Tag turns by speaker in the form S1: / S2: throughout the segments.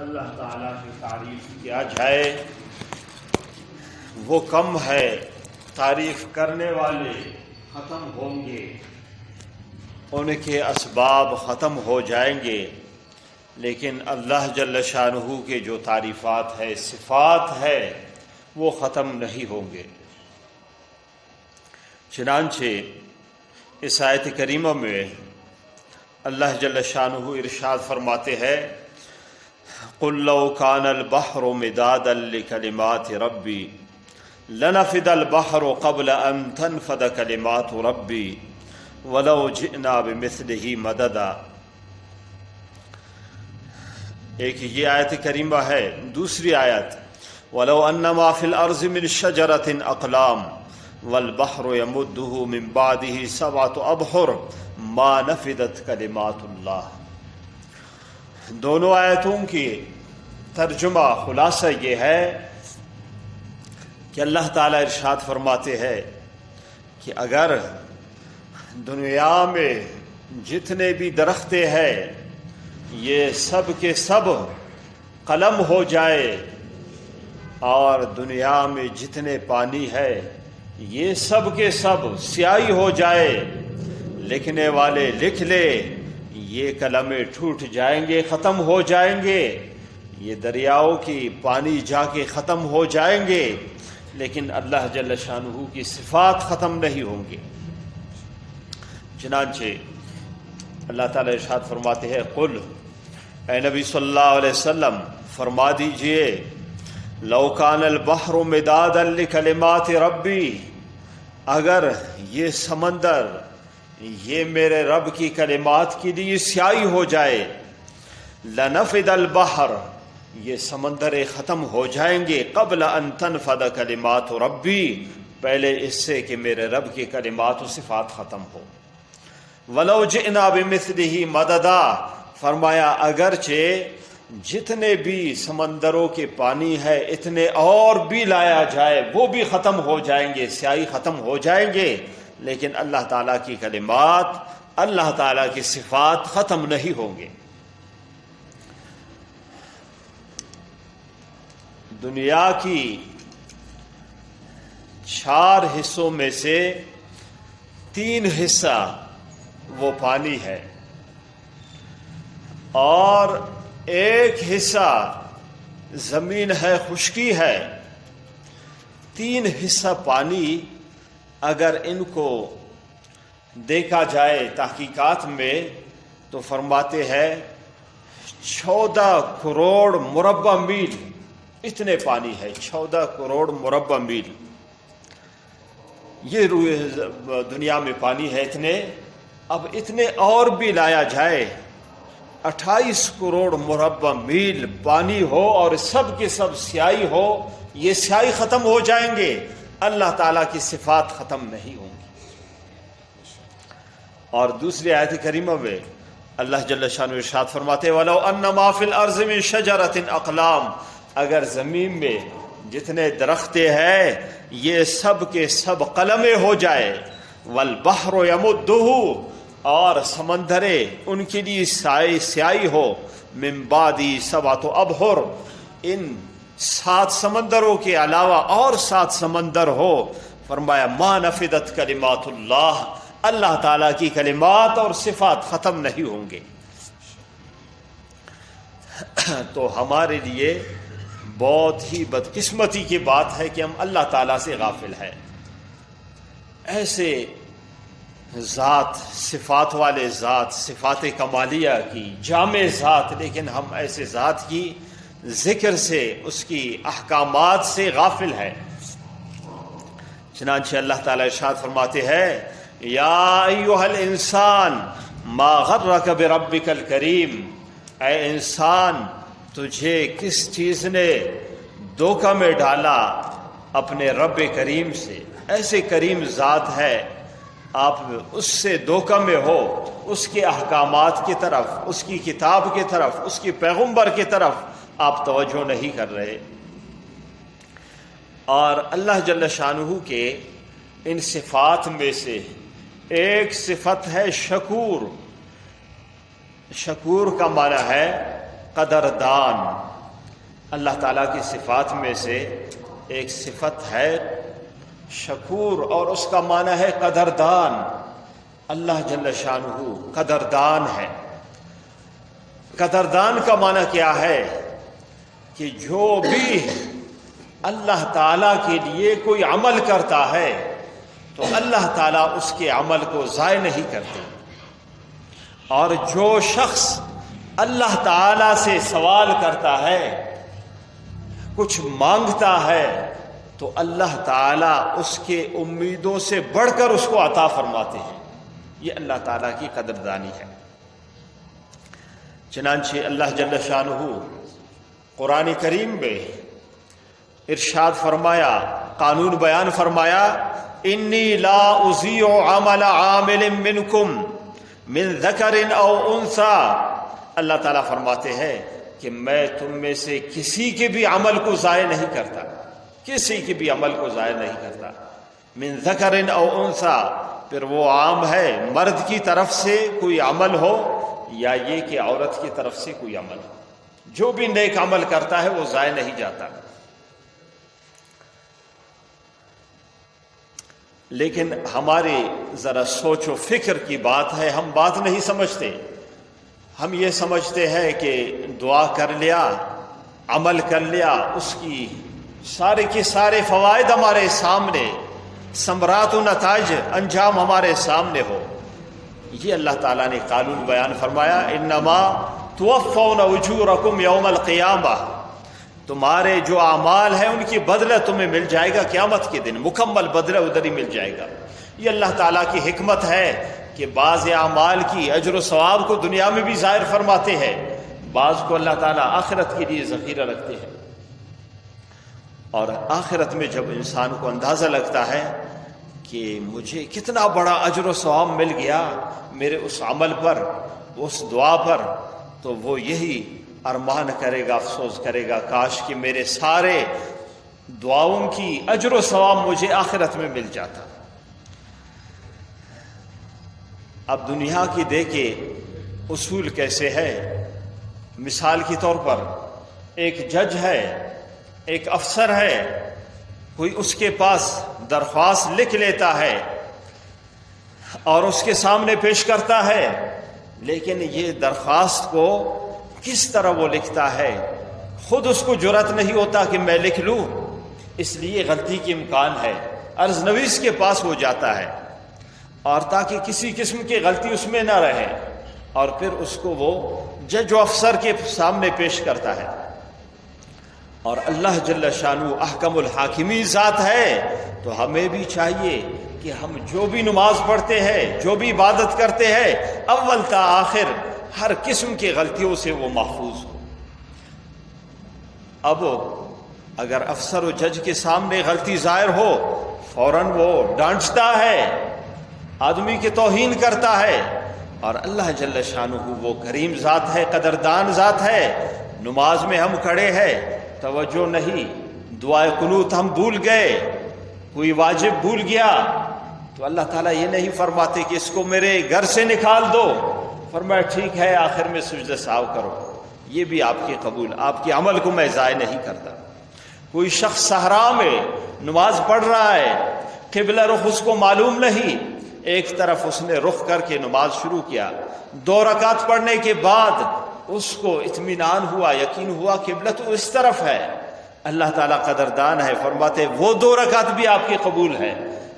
S1: اللہ تعالیٰ کی تعریف کیا جائے وہ کم ہے، تعریف کرنے والے ختم ہوں گے، ان کے اسباب ختم ہو جائیں گے، لیکن اللہ جل شانہ کے جو تعریفات ہے، صفات ہے، وہ ختم نہیں ہوں گے۔ چنانچہ اس آیت کریمہ میں اللہ جل شانہ ارشاد فرماتے ہیں قُلْ لَوْ كَانَ الْبَحْرُ مِدَادًا لِكَلِمَاتِ رَبِّي لَنَفِدَ الْبَحْرُ قَبْلَ أَن تَنْفَدَ كَلِمَاتُ رَبِّي وَلَوْ جِئْنَا بِمِثْلِهِ مَدَدًا۔ ایک یہ آیت کریمہ ہے۔ دوسری آیت وَلَوْ أَنَّ مَا فِي الْأَرْضِ مِنْ شَجَرَةٍ أَقْلَامٌ وَالْبَحْرُ يَمُدُّهُ مِنْ بَعْدِهِ سَبْعَةُ أَبْحُرٍ مَا نَفِدَتْ كَلِمَاتُ اللَّهِ۔ دونوں آیتوں کی ترجمہ خلاصہ یہ ہے کہ اللہ تعالیٰ ارشاد فرماتے ہیں کہ اگر دنیا میں جتنے بھی درخت ہیں یہ سب کے سب قلم ہو جائے، اور دنیا میں جتنے پانی ہے یہ سب کے سب سیاہی ہو جائے، لکھنے والے لکھ لے، یہ قلمیں ٹوٹ جائیں گے، ختم ہو جائیں گے، یہ دریاؤں کی پانی جا کے ختم ہو جائیں گے، لیکن اللہ جل شانہ کی صفات ختم نہیں ہوں گے۔ چنانچہ اللہ تعالیٰ ارشاد فرماتے ہیں قل، اے نبی صلی اللہ علیہ وسلم فرما دیجئے لو کان البحر مدادا لکلمات ربی، اگر یہ سمندر یہ میرے رب کی کلمات کے لیے سیاہی ہو جائے، لنفد البحر، یہ سمندر ختم ہو جائیں گے، قبل ان تنفد کلمات ربی، پہلے اس سے کہ میرے رب کی کلمات و صفات ختم ہو۔ ولو جئنا بمثلہ مددا، فرمایا اگرچہ جتنے بھی سمندروں کے پانی ہے اتنے اور بھی لایا جائے وہ بھی ختم ہو جائیں گے، سیاہی ختم ہو جائیں گے، لیکن اللہ تعالیٰ کی کلمات، اللہ تعالیٰ کی صفات ختم نہیں ہوں گے۔ دنیا کی 4 حصوں میں سے 3 حصہ وہ پانی ہے، اور 1 حصہ زمین ہے، خشکی ہے۔ 3 حصہ پانی اگر ان کو دیکھا جائے تحقیقات میں تو فرماتے ہیں 14 کروڑ مربع میل اتنے پانی ہے، 14 کروڑ مربع میل یہ دنیا میں پانی ہے اتنے۔ اب اتنے اور بھی لایا جائے، 28 کروڑ مربع میل پانی ہو اور سب کے سب سیاہی ہو، یہ سیاہی ختم ہو جائیں گے، اللہ تعالیٰ کی صفات ختم نہیں ہوں گی۔ اور دوسری آیت کریمہ میں اللہ جل شانہ ارشاد فرماتے وَلَوْ أَنَّ مَا فِي الْأَرْضِ مِنْ شَجَرَةٍ أَقْلَامٌ، اگر زمین میں جتنے درخت ہیں یہ سب کے سب قلمیں ہو جائے، وَالْبَحْرُ يَمُدُّهُ، اور سمندرے ان کے لیے سیاہی ہو، مِنْ بَعْدِ 7 أَبْحُرٍ، ان 7 سمندروں کے علاوہ اور 7 سمندر ہو، فرمایا ما نفدت کلمات اللہ، اللہ تعالیٰ کی کلمات اور صفات ختم نہیں ہوں گے۔ تو ہمارے لیے بہت ہی بدقسمتی کی بات ہے کہ ہم اللہ تعالیٰ سے غافل ہیں۔ ایسے ذات، صفات والے ذات، صفات کمالیہ کی جامع ذات، لیکن ہم ایسے ذات کی ذکر سے، اس کی احکامات سے غافل ہے۔ چنانچہ اللہ تعالیٰ ارشاد فرماتے ہیں یا ایھا الانسان ما غرک بربک الکریم، اے انسان تجھے کس چیز نے دھوکہ میں ڈالا اپنے رب کریم سے۔ ایسے کریم ذات ہے، آپ اس سے دھوکہ میں ہو، اس کے احکامات کی طرف، اس کی کتاب کی طرف، اس کی پیغمبر کی طرف آپ توجہ نہیں کر رہے۔ اور اللہ جل شانہ کے ان صفات میں سے ایک صفت ہے شکور۔ شکور کا معنی ہے قدردان اللہ تعالیٰ کی صفات میں سے ایک صفت ہے شکور، اور اس کا معنی ہے قدردان۔ اللہ جل شانہ قدردان ہے۔ قدردان کا معنی کیا ہے کہ جو بھی اللہ تعالیٰ کے لیے کوئی عمل کرتا ہے تو اللہ تعالیٰ اس کے عمل کو ضائع نہیں کرتے، اور جو شخص اللہ تعالیٰ سے سوال کرتا ہے، کچھ مانگتا ہے، تو اللہ تعالیٰ اس کے امیدوں سے بڑھ کر اس کو عطا فرماتے ہیں۔ یہ اللہ تعالیٰ کی قدردانی ہے۔ چنانچہ اللہ جل شانہ قرآن کریم میں ارشاد فرمایا، قانون بیان فرمایا، انی لا اضیع عمل عامل منکم من ذکر او انثی۔ اللہ تعالیٰ فرماتے ہیں کہ میں تم میں سے کسی کے بھی عمل کو ضائع نہیں کرتا، کسی کے بھی عمل کو ضائع نہیں کرتا۔ من ذکر او انثی، پھر وہ عام ہے مرد کی طرف سے کوئی عمل ہو یا یہ کہ عورت کی طرف سے کوئی عمل ہو، جو بھی نیک عمل کرتا ہے وہ ضائع نہیں جاتا۔ لیکن ہماری ذرا سوچ و فکر کی بات ہے، ہم بات نہیں سمجھتے۔ ہم یہ سمجھتے ہیں کہ دعا کر لیا، عمل کر لیا، اس کی سارے کے سارے فوائد ہمارے سامنے، ثمرات و نتائج انجام ہمارے سامنے ہو۔ یہ اللہ تعالیٰ نے قانون بیان فرمایا، انما توفون اجورکم یوم القیامہ، تمہارے جو اعمال ہیں ان کی بدلہ تمہیں مل جائے گا قیامت کے دن، مکمل بدلہ ادھر ہی مل جائے گا۔ یہ اللہ تعالیٰ کی حکمت ہے کہ بعض اعمال کی اجر و ثواب کو دنیا میں بھی ظاہر فرماتے ہیں، بعض کو اللہ تعالیٰ آخرت کے لیے ذخیرہ رکھتے ہیں۔ اور آخرت میں جب انسان کو اندازہ لگتا ہے کہ مجھے کتنا بڑا اجر و ثواب مل گیا میرے اس عمل پر، اس دعا پر، تو وہ یہی ارمان کرے گا، افسوس کرے گا، کاش کہ میرے سارے دعاؤں کی اجر و ثواب مجھے آخرت میں مل جاتا۔ اب دنیا کی دیکھے اصول کیسے ہے۔ مثال کے طور پر ایک جج ہے، ایک افسر ہے، کوئی اس کے پاس درخواست لکھ لیتا ہے اور اس کے سامنے پیش کرتا ہے، لیکن یہ درخواست کو کس طرح وہ لکھتا ہے، خود اس کو جرأت نہیں ہوتا کہ میں لکھ لوں، اس لیے غلطی کے امکان ہے، عرض نویس کے پاس ہو جاتا ہے، اور تاکہ کسی قسم کی غلطی اس میں نہ رہے، اور پھر اس کو وہ جج و افسر کے سامنے پیش کرتا ہے۔ اور اللہ جل شانہ احکم الحاکمین ذات ہے، تو ہمیں بھی چاہیے کہ ہم جو بھی نماز پڑھتے ہیں، جو بھی عبادت کرتے ہیں، اول تا آخر ہر قسم کی غلطیوں سے وہ محفوظ ہو۔ اب اگر افسر و جج کے سامنے غلطی ظاہر ہو، فوراً وہ ڈانٹتا ہے، آدمی کی توہین کرتا ہے، اور اللہ جل شانہ وہ کریم ذات ہے، قدردان ذات ہے۔ نماز میں ہم کھڑے ہیں، توجہ نہیں، دعائے قنوت ہم بھول گئے، کوئی واجب بھول گیا، تو اللہ تعالیٰ یہ نہیں فرماتے کہ اس کو میرے گھر سے نکال دو، فرمایا ٹھیک ہے آخر میں سجدہ ساو کرو، یہ بھی آپ کے قبول، آپ کے عمل کو میں ضائع نہیں کرتا۔ کوئی شخص صحرا میں نماز پڑھ رہا ہے، قبلہ رخ اس کو معلوم نہیں، ایک طرف اس نے رخ کر کے نماز شروع کیا، 2 رکعت پڑھنے کے بعد اس کو اطمینان ہوا، یقین ہوا قبلہ تو اس طرف ہے، اللہ تعالیٰ قدردان ہے، فرماتے وہ 2 رکعت بھی آپ کی قبول ہے،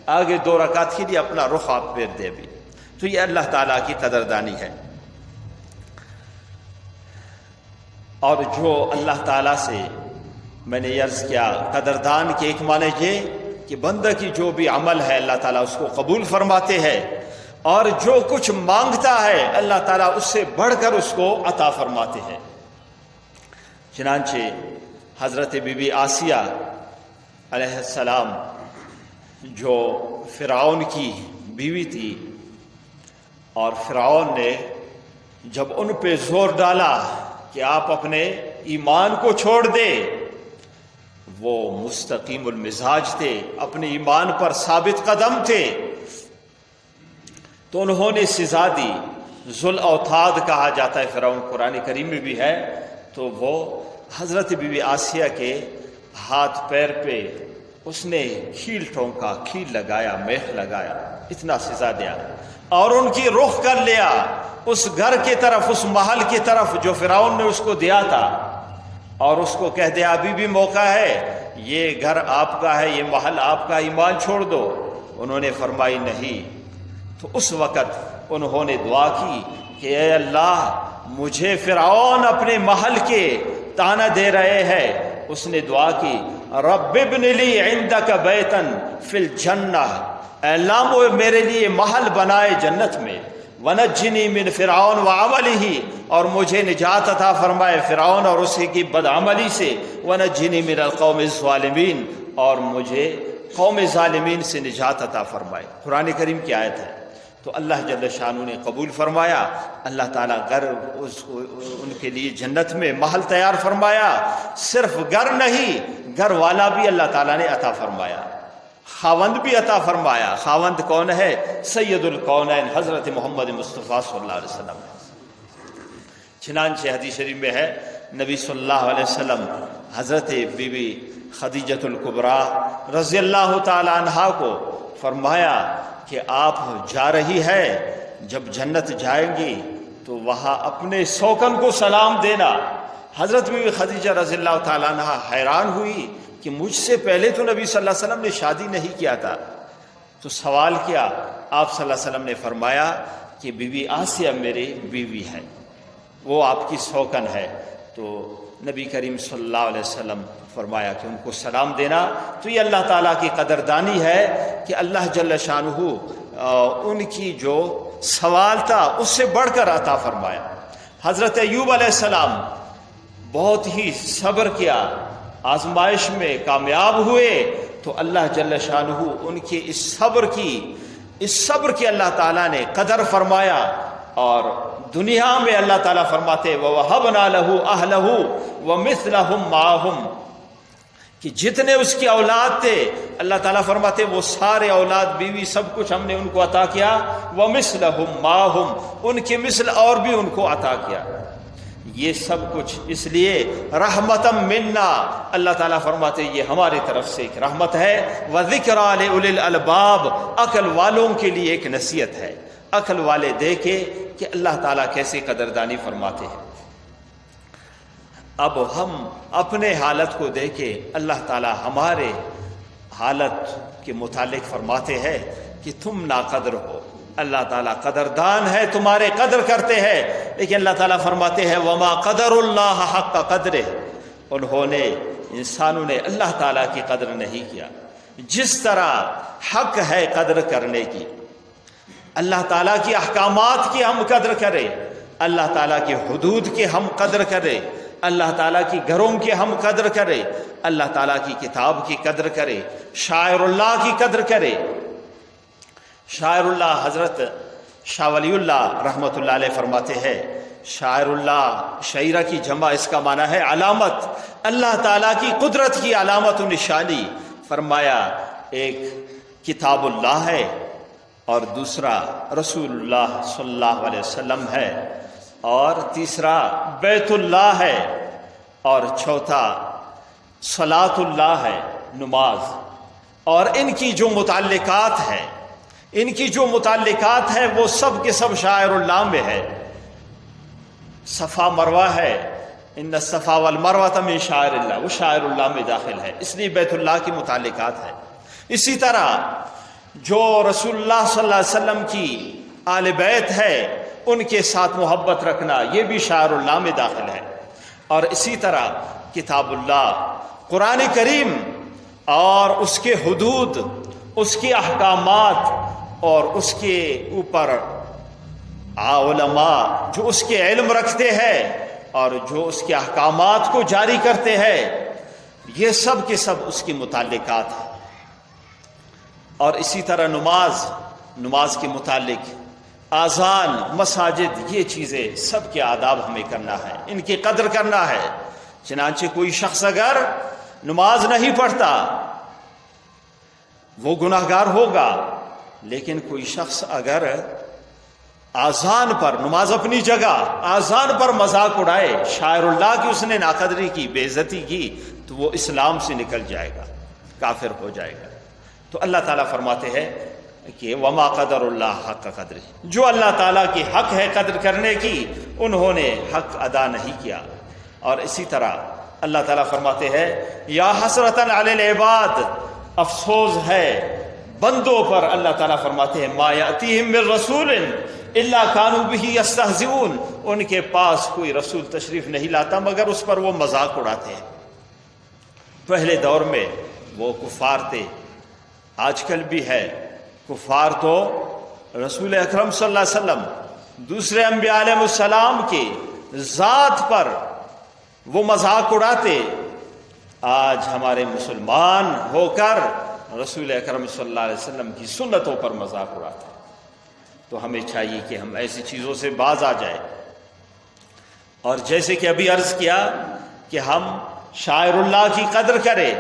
S1: آگے 2 رکعت کے لیے اپنا رخ آپ پھیر دے بھی۔ تو یہ اللہ تعالیٰ کی قدردانی ہے۔ اور جو اللہ تعالیٰ سے میں نے عرض کیا قدردان کے ایک معنی یہ کہ بندہ کی جو بھی عمل ہے اللہ تعالیٰ اس کو قبول فرماتے ہیں، اور جو کچھ مانگتا ہے اللہ تعالیٰ اس سے بڑھ کر اس کو عطا فرماتے ہیں۔ چنانچہ حضرت بی بی آسیہ علیہ السلام جو فرعون کی بیوی تھی، اور فرعون نے جب ان پہ زور ڈالا کہ آپ اپنے ایمان کو چھوڑ دے، وہ مستقیم المزاج تھے، اپنے ایمان پر ثابت قدم تھے، تو انہوں نے سزا دی، ذوالأوتاد کہا جاتا ہے فرعون، قرآن کریم میں بھی ہے، تو وہ حضرت بی بی آسیہ کے ہاتھ پیر پہ اس نے کھیل ٹھونکا، کھیل لگایا، میخ لگایا، اتنا سزا دیا، اور ان کی رخ کر لیا اس گھر کی طرف، اس محل کی طرف جو فرعون نے اس کو دیا تھا، اور اس کو کہہ دیا ابھی بھی موقع ہے، یہ گھر آپ کا ہے، یہ محل آپ کا، ایمان چھوڑ دو۔ انہوں نے فرمائی نہیں۔ تو اس وقت انہوں نے دعا کی کہ اے اللہ، مجھے فرعون اپنے محل کے طعنہ دے رہے ہیں۔ اس نے دعا کی رب ابن لی عندک بیتا فی الجنہ، اے اللہ وہ میرے لیے محل بنائے جنت میں، ونجنی من فرعون وعملہ، اور مجھے نجات عطا فرمائے فرعون اور اسی کی بدعملی سے، ونجنی من القوم الظالمین، اور مجھے قوم ظالمین سے نجات عطا فرمائے۔ قرآن کریم کی آیت ہے۔ تو اللہ جل شانہ نے قبول فرمایا، اللہ تعالیٰ گھر ان کے لیے جنت میں محل تیار فرمایا۔ صرف گھر نہیں، گھر والا بھی اللہ تعالیٰ نے عطا فرمایا، خاوند بھی عطا فرمایا۔ خاوند کون ہے؟ سید الکونین حضرت محمد مصطفیٰ صلی اللہ علیہ وسلم۔ چنانچہ حدیث شریف میں ہے نبی صلی اللہ علیہ وسلم حضرت بی بی خدیجۃ الکبریٰ رضی اللہ تعالی عنہا کو فرمایا کہ آپ جا رہی ہے، جب جنت جائیں گی تو وہاں اپنے سوکن کو سلام دینا۔ حضرت بی بی خدیجہ رضی اللہ تعالیٰ عنہا حیران ہوئی کہ مجھ سے پہلے تو نبی صلی اللہ علیہ وسلم نے شادی نہیں کیا تھا۔ تو سوال کیا، آپ صلی اللہ علیہ وسلم نے فرمایا کہ بی بی آسیہ میری بیوی ہے، وہ آپ کی سوکن ہے۔ تو نبی کریم صلی اللہ علیہ وسلم فرمایا کہ ان کو سلام دینا۔ تو یہ اللہ تعالیٰ کی قدردانی ہے کہ اللہ جل شانہ ان کی جو سوال تھا اس سے بڑھ کر عطا فرمایا۔ حضرت ایوب علیہ السلام بہت ہی صبر کیا، آزمائش میں کامیاب ہوئے، تو اللہ جل شانہ ان کے اس صبر کی اللہ تعالیٰ نے قدر فرمایا، اور دنیا میں اللہ تعالیٰ فرماتے وَوَهَبْنَا لَهُ أَهْلَهُ وَمِثْلَهُمْ مَعَهُمْ، کہ جتنے اس کی اولاد تھے اللہ تعالیٰ فرماتے وہ سارے اولاد، بیوی، سب کچھ ہم نے ان کو عطا کیا، وَمِثْلَهُمْ مَعَهُمْ، ان کے مثل اور بھی ان کو عطا کیا۔ یہ سب کچھ اس لیے رحمتم منا، اللہ تعالیٰ فرماتے یہ ہماری طرف سے ایک رحمت ہے، وذکریٰ لأولی الالباب، عقل والوں کے لیے ایک نصیحت ہے۔ عقل والے دیکھے کہ اللہ تعالیٰ کیسے قدردانی فرماتے ہیں۔ اب ہم اپنے حالت کو دیکھے، اللہ تعالیٰ ہمارے حالت کے متعلق فرماتے ہیں کہ تم ناقدر ہو، اللہ تعالیٰ قدردان ہے، تمہارے قدر کرتے ہیں، لیکن اللہ تعالیٰ فرماتے ہیں وما قدر اللہ حق قدرہ، انہوں نے، انسانوں نے اللہ تعالیٰ کی قدر نہیں کیا جس طرح حق ہے قدر کرنے کی۔ اللہ تعالیٰ کی احکامات کی ہم قدر کریں، اللہ تعالیٰ کی حدود کی ہم قدر کریں، اللہ تعالیٰ کی گھروں کی ہم قدر کریں، اللہ تعالیٰ کی کتاب کی قدر کریں، شاعر اللہ کی قدر کریں۔ شاعر اللہ حضرت شاہ ولی اللہ رحمۃ اللہ علیہ فرماتے ہیں، شاعر اللہ شعیرہ کی جمع، اس کا معنی ہے علامت، اللہ تعالیٰ کی قدرت کی علامت و نشانی۔ فرمایا ایک کتاب اللہ ہے، اور دوسرا رسول اللہ صلی اللہ علیہ وسلم ہے، اور تیسرا بیت اللہ ہے، اور چوتھا صلاۃ اللہ ہے، نماز۔ اور ان کی جو متعلقات ہیں وہ سب کے سب شاعر اللہ میں ہے۔ صفا مروہ ہے، ان الصفا والمروہ من شاعر اللہ، وہ شاعر اللہ میں داخل ہے، اس لیے بیت اللہ کی متعلقات ہے۔ اسی طرح جو رسول اللہ صلی اللہ علیہ وسلم کی آل بیت ہے ان کے ساتھ محبت رکھنا، یہ بھی شاعر اللہ میں داخل ہے۔ اور اسی طرح کتاب اللہ قرآن کریم اور اس کے حدود، اس کے احکامات، اور اس کے اوپر علماء جو اس کے علم رکھتے ہیں اور جو اس کے احکامات کو جاری کرتے ہیں، یہ سب کے سب اس کی متعلقات ہیں۔ اور اسی طرح نماز کے متعلق آذان، مساجد، یہ چیزیں سب کے آداب ہمیں کرنا ہے، ان کی قدر کرنا ہے۔ چنانچہ کوئی شخص اگر نماز نہیں پڑھتا وہ گناہگار ہوگا، لیکن کوئی شخص اگر آذان پر، نماز اپنی جگہ، آذان پر مذاق اڑائے، شاعر اللہ کی اس نے ناقدری کی، بے عزتی کی، تو وہ اسلام سے نکل جائے گا، کافر ہو جائے گا۔ تو اللہ تعالیٰ فرماتے ہیں کہ وما قدر اللہ حق قدر، جو اللہ تعالیٰ کی حق ہے قدر کرنے کی، انہوں نے حق ادا نہیں کیا۔ اور اسی طرح اللہ تعالیٰ فرماتے ہیں یا حسرتاً علی العباد، افسوس ہے بندوں پر۔ اللہ تعالیٰ فرماتے ہیں ما یأتیہم من رسول الا کانوا بہ یستہزئون، ان کے پاس کوئی رسول تشریف نہیں لاتا مگر اس پر وہ مذاق اڑاتے ہیں۔ پہلے دور میں وہ کفار تھے، آج کل بھی ہے کفار، تو رسول اکرم صلی اللہ علیہ وسلم، دوسرے انبیاء علیہ السلام کی ذات پر وہ مذاق اڑاتے۔ آج ہمارے مسلمان ہو کر رسول اکرم صلی اللہ علیہ وسلم کی سنتوں پر مذاق اڑاتے۔ تو ہمیں چاہیے کہ ہم ایسی چیزوں سے باز آ جائیں۔ اور جیسے کہ ابھی عرض کیا کہ ہم شاعر اللہ کی قدر کریں،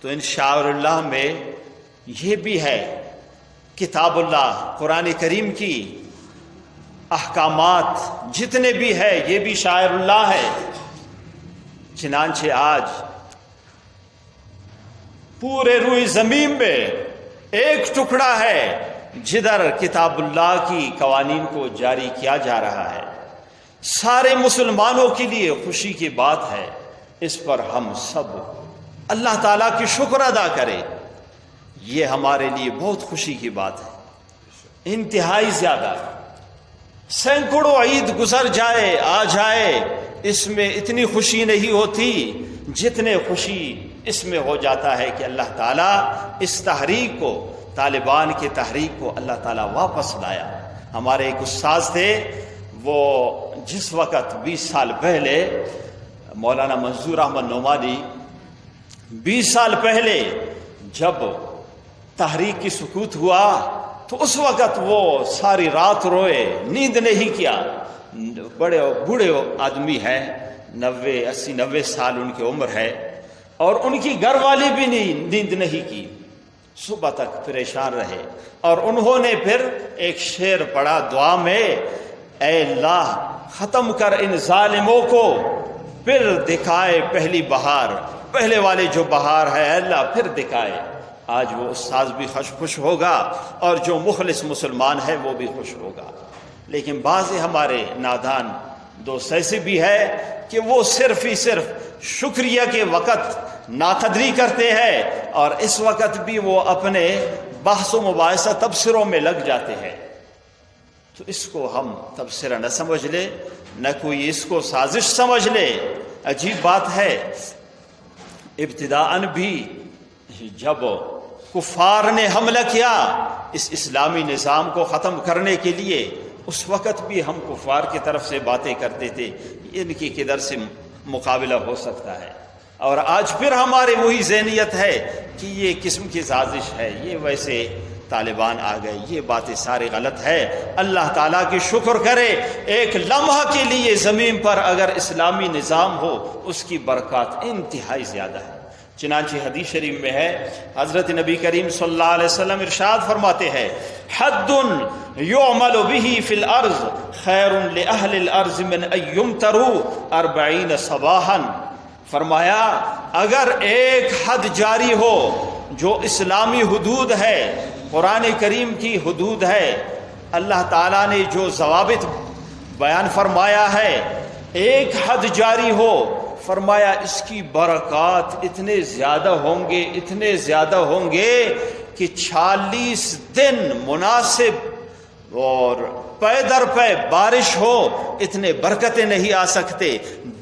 S1: تو ان شاعر اللہ میں یہ بھی ہے کتاب اللہ، قرآن کریم کی احکامات جتنے بھی ہے یہ بھی شاعر اللہ ہے۔ چنانچہ آج پورے روئے زمین میں ایک ٹکڑا ہے جدھر کتاب اللہ کی قوانین کو جاری کیا جا رہا ہے۔ سارے مسلمانوں کے لیے خوشی کی بات ہے، اس پر ہم سب اللہ تعالیٰ کی شکر ادا کریں، یہ ہمارے لیے بہت خوشی کی بات ہے، انتہائی زیادہ۔ سینکڑوں عید گزر جائے آ جائے، اس میں اتنی خوشی نہیں ہوتی جتنے خوشی اس میں ہو جاتا ہے کہ اللہ تعالیٰ اس تحریک کو، طالبان کی تحریک کو اللہ تعالیٰ واپس لایا۔ ہمارے ایک استاذ تھے، وہ جس وقت 20 سال پہلے مولانا منظور احمد نعمانی 20 سال پہلے جب تحریک کی سقوط ہوا تو اس وقت وہ ساری رات روئے، نیند نہیں کیا۔ بڑے بوڑھے آدمی ہیں، 80-90 سال ان کی عمر ہے، اور ان کی گھر والی بھی نیند نہیں کی، صبح تک پریشان رہے۔ اور انہوں نے پھر ایک شعر پڑھا دعا میں، اے اللہ ختم کر ان ظالموں کو، پھر دکھائے پہلی بہار، پہلے والے جو بہار ہے اے اللہ پھر دکھائے۔ آج وہ استاذ بھی خوش ہوگا اور جو مخلص مسلمان ہے وہ بھی خوش ہوگا۔ لیکن بعض ہمارے نادان دوست ایسے بھی ہے کہ وہ صرف ہی صرف شکریہ کے وقت ناقدری کرتے ہیں، اور اس وقت بھی وہ اپنے بحث و مباحثہ تبصروں میں لگ جاتے ہیں۔ تو اس کو ہم تبصرہ نہ سمجھ لے، نہ کوئی اس کو سازش سمجھ لے۔ عجیب بات ہے، ابتداءً بھی جب کفار نے حملہ کیا اس اسلامی نظام کو ختم کرنے کے لیے، اس وقت بھی ہم کفار کی طرف سے باتیں کرتے تھے ان کی کدھر سے مقابلہ ہو سکتا ہے، اور آج پھر ہمارے وہی ذہنیت ہے کہ یہ قسم کی سازش ہے، یہ ویسے طالبان آ گئے، یہ باتیں ساری غلط ہے۔ اللہ تعالیٰ کی شکر کرے، ایک لمحہ کے لیے زمین پر اگر اسلامی نظام ہو اس کی برکات انتہائی زیادہ ہے۔ چنانچہ حدیث شریف میں ہے، حضرت نبی کریم صلی اللہ علیہ وسلم ارشاد فرماتے ہیں حد یعمل به فی الارض خیر لأہل الارض من ان یمطروا 40 صباحا۔ فرمایا اگر ایک حد جاری ہو جو اسلامی حدود ہے، قرآن کریم کی حدود ہے، اللہ تعالیٰ نے جو ضوابط بیان فرمایا ہے، ایک حد جاری ہو، فرمایا اس کی برکات اتنے زیادہ ہوں گے، اتنے زیادہ ہوں گے کہ 40 دن مناسب اور پے در پے بارش ہو، اتنے برکتیں نہیں آ سکتے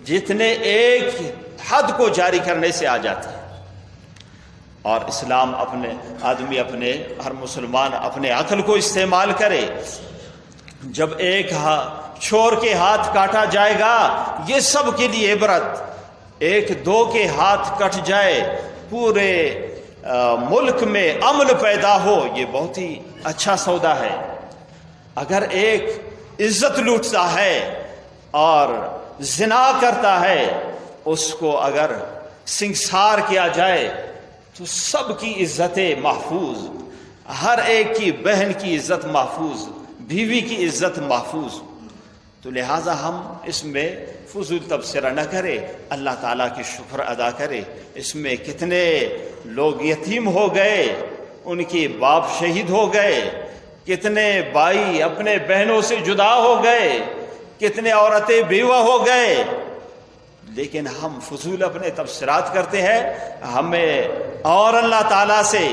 S1: جتنے ایک حد کو جاری کرنے سے آ جاتے ہیں۔ اور اسلام ہر مسلمان اپنے عقل کو استعمال کرے۔ جب ایک چور کے ہاتھ کاٹا جائے گا یہ سب کے لیے عبرت، ایک دو کے ہاتھ کٹ جائے پورے ملک میں امن پیدا ہو، یہ بہت ہی اچھا سودا ہے۔ اگر ایک عزت لوٹتا ہے اور زنا کرتا ہے، اس کو اگر سنگسار کیا جائے تو سب کی عزتیں محفوظ، ہر ایک کی بہن کی عزت محفوظ، بیوی کی عزت محفوظ. تو لہٰذا ہم اس میں فضول تبصرہ نہ کرے، اللہ تعالیٰ کی شکر ادا کرے. اس میں کتنے لوگ یتیم ہو گئے، ان کے باپ شہید ہو گئے، کتنے بھائی اپنے بہنوں سے جدا ہو گئے، کتنے عورتیں بیوہ ہو گئے، لیکن ہم فضول اپنے تبصرات کرتے ہیں. ہمیں اور اللہ تعالیٰ سے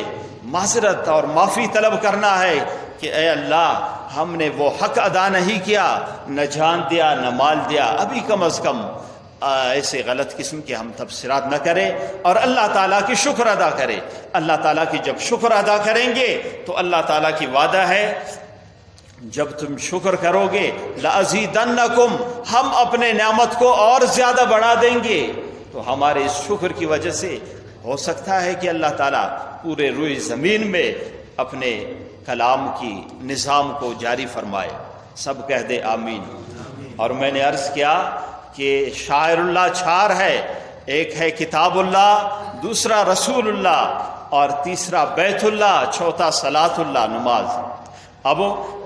S1: معذرت اور معافی طلب کرنا ہے کہ اے اللہ ہم نے وہ حق ادا نہیں کیا، نہ جان دیا نہ مال دیا. ابھی کم از کم ایسے غلط قسم کے ہم تبصرات نہ کریں اور اللہ تعالیٰ کی شکر ادا کریں. اللہ تعالیٰ کی جب شکر ادا کریں گے تو اللہ تعالیٰ کی وعدہ ہے جب تم شکر کرو گے لَأَزِيدَنَّكُمْ، ہم اپنے نعمت کو اور زیادہ بڑھا دیں گے. تو ہمارے اس شکر کی وجہ سے ہو سکتا ہے کہ اللہ تعالیٰ پورے روئے زمین میں اپنے کلام کی نظام کو جاری فرمائے. سب کہہ دے آمین. اور میں نے عرض کیا کہ شاعر اللہ چار ہے، ایک ہے کتاب اللہ، دوسرا رسول اللہ، اور تیسرا بیت اللہ، چوتھا صلاۃ اللہ نماز. اب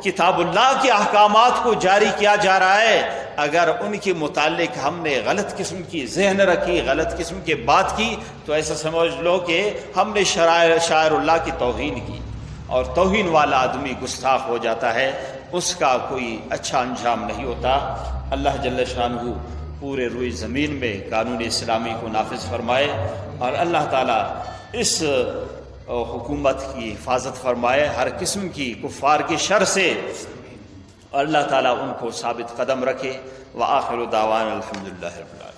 S1: کتاب اللہ کے احکامات کو جاری کیا جا رہا ہے، اگر ان کے متعلق ہم نے غلط قسم کی ذہن رکھی، غلط قسم کی بات کی، تو ایسا سمجھ لو کہ ہم نے شاعر اللہ کی توہین کی، اور توہین والا آدمی گستاخ ہو جاتا ہے، اس کا کوئی اچھا انجام نہیں ہوتا. اللہ جل شانہ پورے روئے زمین میں قانون اسلامی کو نافذ فرمائے، اور اللہ تعالیٰ اس حکومت کی حفاظت فرمائے ہر قسم کی کفار کی شر سے، اور اللہ تعالیٰ ان کو ثابت قدم رکھے. وآخر دعوانا الحمدللہ رب العالمین.